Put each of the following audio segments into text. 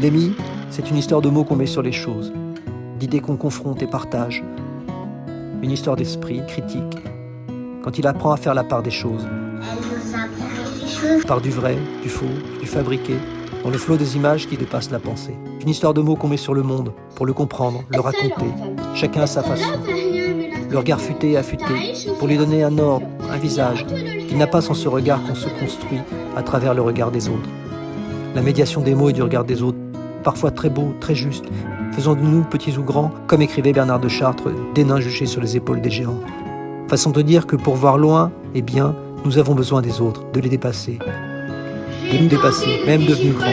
Lémi, c'est une histoire de mots qu'on met sur les choses, d'idées qu'on confronte et partage. Une histoire d'esprit critique, quand il apprend à faire la part des choses. Part du vrai, du faux, du fabriqué, dans le flot des images qui dépassent la pensée. Une histoire de mots qu'on met sur le monde, pour le comprendre, le raconter, chacun à sa façon. Le regard futé et affûté, pour lui donner un ordre, un visage, qu'il n'a pas sans ce regard qu'on se construit à travers le regard des autres. La médiation des mots et du regard des autres, parfois très beau, très juste, faisant de nous, petits ou grands, comme écrivait Bernard de Chartres, des nains juchés sur les épaules des géants. Façon de dire que pour voir loin et bien, nous avons besoin des autres, de les dépasser. De nous dépasser, même devenus grands,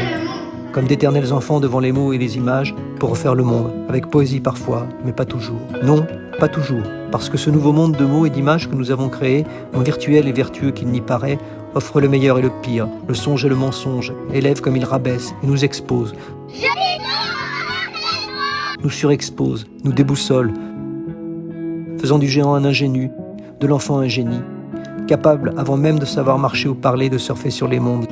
comme d'éternels enfants devant les mots et les images, pour refaire le monde, avec poésie parfois, mais pas toujours. Non, pas toujours, parce que ce nouveau monde de mots et d'images que nous avons créé, moins virtuel et vertueux qu'il n'y paraît, offre le meilleur et le pire, le songe et le mensonge, élève comme il rabaisse et nous expose, nous surexpose, nous déboussole, faisant du géant un ingénu, de l'enfant un génie, capable, avant même de savoir marcher ou parler, de surfer sur les mondes,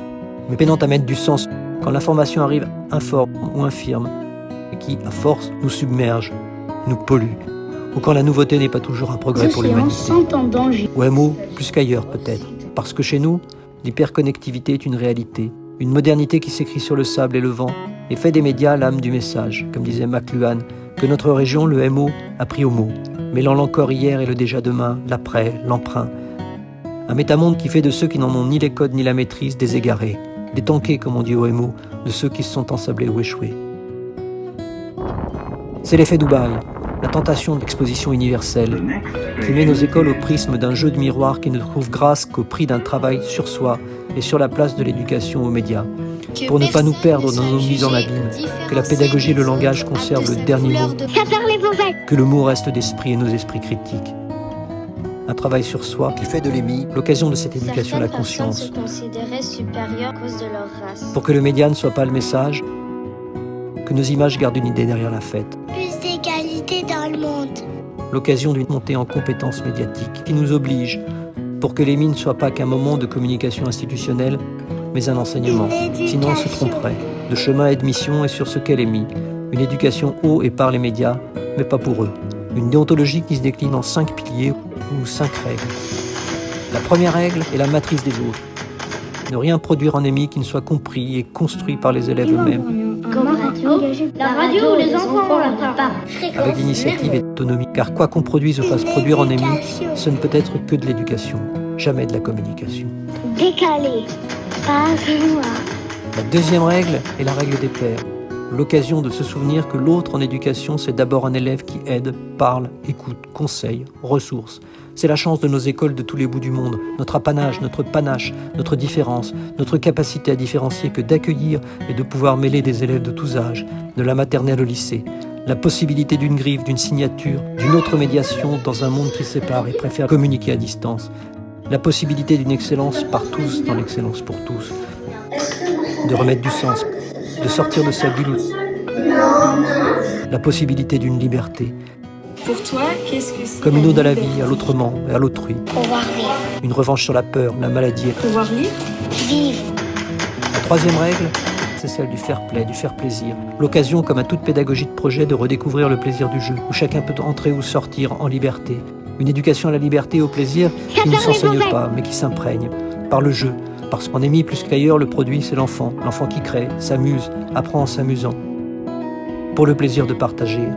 mais peinant à mettre du sens quand l'information arrive informe ou infirme, et qui, à force, nous submerge, nous pollue, ou quand la nouveauté n'est pas toujours un progrès pour l'humanité. Ou un mot, plus qu'ailleurs peut-être, parce que chez nous, l'hyperconnectivité est une réalité, une modernité qui s'écrit sur le sable et le vent, et fait des médias l'âme du message, comme disait McLuhan, que notre région, le MO, a pris au mot, mêlant l'encore hier et le déjà demain, l'après, l'emprunt. Un métamonde qui fait de ceux qui n'en ont ni les codes ni la maîtrise des égarés, des tankés comme on dit au MO, de ceux qui se sont ensablés ou échoués. C'est l'effet Dubaï, la tentation d'exposition universelle, qui met nos écoles au prisme d'un jeu de miroir qui ne trouve grâce qu'au prix d'un travail sur soi et sur la place de l'éducation aux médias, pour ne pas nous perdre dans nos mises en abîme, que la pédagogie et le langage conservent le dernier mot, que le mot reste d'esprit et nos esprits critiques. Un travail sur soi qui fait de Lémi l'occasion de cette éducation à la conscience, pour que le média ne soit pas le message, que nos images gardent une idée derrière la fête. Plus d'égalité dans le monde. L'occasion d'une montée en compétences médiatiques qui nous oblige, pour que Lémi ne soit pas qu'un moment de communication institutionnelle, mais un enseignement. Sinon on se tromperait, de chemin et de mission et sur ce qu'est Lémi. Une éducation au et par les médias, mais pas pour eux. Une déontologie qui se décline en 5 piliers ou 5 règles. La première règle est la matrice des autres. Ne rien produire en émis qui ne soit compris et construit par les élèves eux-mêmes. Comme la radio où les enfants la parlent. Avec l'initiative et l'autonomie. Car quoi qu'on produise ou fasse produire en émis, ce ne peut être que de l'éducation, jamais de la communication. Décalé, pas loin. La deuxième règle est la règle des pairs. L'occasion de se souvenir que l'autre en éducation, c'est d'abord un élève qui aide, parle, écoute, conseille, ressource. C'est la chance de nos écoles de tous les bouts du monde, notre apanage, notre panache, notre différence, notre capacité à différencier que d'accueillir et de pouvoir mêler des élèves de tous âges, de la maternelle au lycée. La possibilité d'une griffe, d'une signature, d'une autre médiation dans un monde qui sépare et préfère communiquer à distance. La possibilité d'une excellence par tous dans l'excellence pour tous. De remettre du sens, de sortir de sa bulle. La possibilité d'une liberté. Pour toi, qu'est-ce que c'est? Comme une ode à la vie, à l'autrement et à l'autrui. Pouvoir vivre. Une revanche sur la peur, la maladie. Pouvoir vivre? Vivre. La troisième règle, c'est celle du fair play, du faire plaisir. L'occasion, comme à toute pédagogie de projet, de redécouvrir le plaisir du jeu, où chacun peut entrer ou sortir en liberté. Une éducation à la liberté et au plaisir qui ne s'enseigne pas, mais qui s'imprègne par le jeu. Parce qu'en émis plus qu'ailleurs, le produit, c'est l'enfant. L'enfant qui crée, s'amuse, apprend en s'amusant. Pour le plaisir de partager,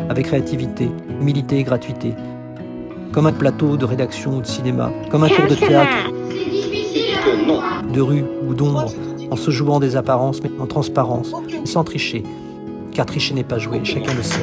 avec créativité, humilité et gratuité. Comme un plateau de rédaction ou de cinéma, comme un cours de théâtre, de rue ou d'ombre, en se jouant des apparences, mais en transparence, sans tricher. Car tricher n'est pas jouer, chacun le sait.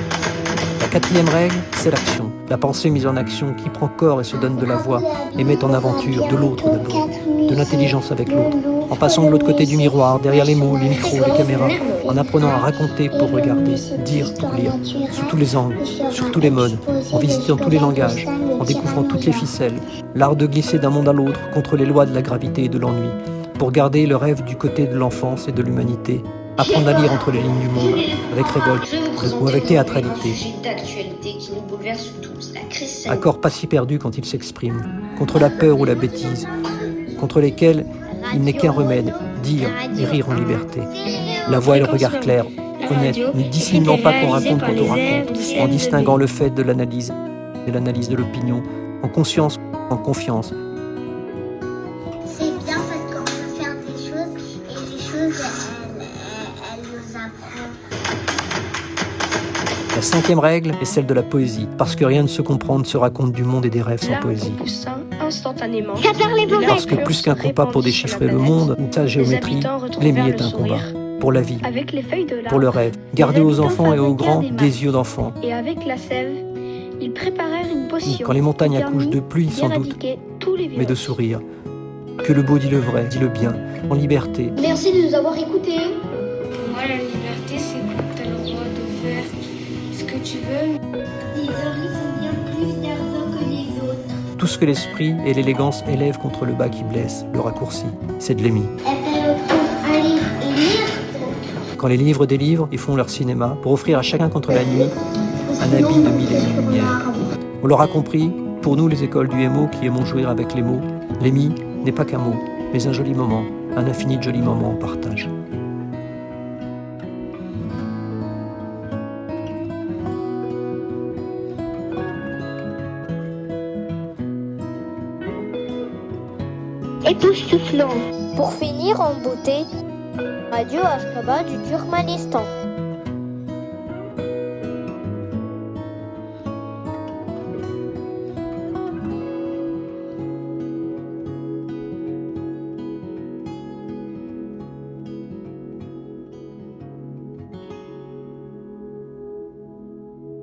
La quatrième règle, c'est l'action. La pensée mise en action qui prend corps et se donne de la voix et met en aventure de l'autre d'abord, de l'intelligence avec l'autre, en passant de l'autre côté du miroir, derrière les mots, les micros, les caméras, en apprenant à raconter pour regarder, dire pour lire, sous tous les angles, sur tous les modes, en visitant tous les langages, en découvrant toutes les ficelles, l'art de glisser d'un monde à l'autre contre les lois de la gravité et de l'ennui, pour garder le rêve du côté de l'enfance et de l'humanité, apprendre à lire entre les lignes du monde, avec révolte ou avec théâtralité. Accords pas si perdus quand ils s'expriment, contre la peur ou la bêtise, contre lesquels il n'est qu'un remède, dire et rire en liberté. La voix et le regard clair, honnête, ne dissimulant pas qu'on raconte quand on raconte, en distinguant le fait de l'analyse et l'analyse de l'opinion, en conscience, en confiance. C'est bien parce qu'on peut faire des choses et les choses, elles nous apprennent. La 5e règle est celle de la poésie, parce que rien ne se comprend, ne se raconte du monde et des rêves sans poésie. Instantanément. J'adore les mauvais. Parce que plus qu'un compas pour déchiffrer le monde ou sa géométrie, l'Émi est un combat pour la vie, Avec les feuilles de l'arbre, pour le rêve. Garder aux enfants et aux grands des yeux d'enfants. et avec la sève, ils préparèrent une potion. Quand les montagnes qui accouchent de pluie, sans doute, d'éradiquer tous les mais de virus. sourire. Que le beau dit le vrai, dit le bien, en liberté. Merci de nous avoir écoutés. Pour moi, la liberté, c'est quand tu as le droit de faire ce que tu veux. Les oreilles sont bien plus garçons que les autres. Tout ce que l'esprit et l'élégance élèvent contre le bas qui blesse, le raccourci, c'est de l'Émi. Elle fait un livre et lire. Quand les livres délivrent, ils font leur cinéma pour offrir à chacun contre la nuit un habit de mille et une lumières. On l'aura compris, pour nous les écoles du MO qui aimons jouir avec les mots, l'Émi n'est pas qu'un mot, mais un joli moment, un infini de jolis moments en partage. Époustouflant. Pour finir en beauté, Radio Ashkaba du Turkménistan.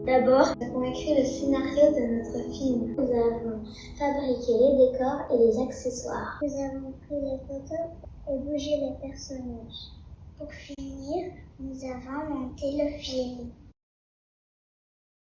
D'abord, nous avons écrit le scénario de notre film. Nous avons fabriqué les décors et les accessoires. Nous avons pris les photos et bougé les personnages. Pour finir, nous avons monté le film.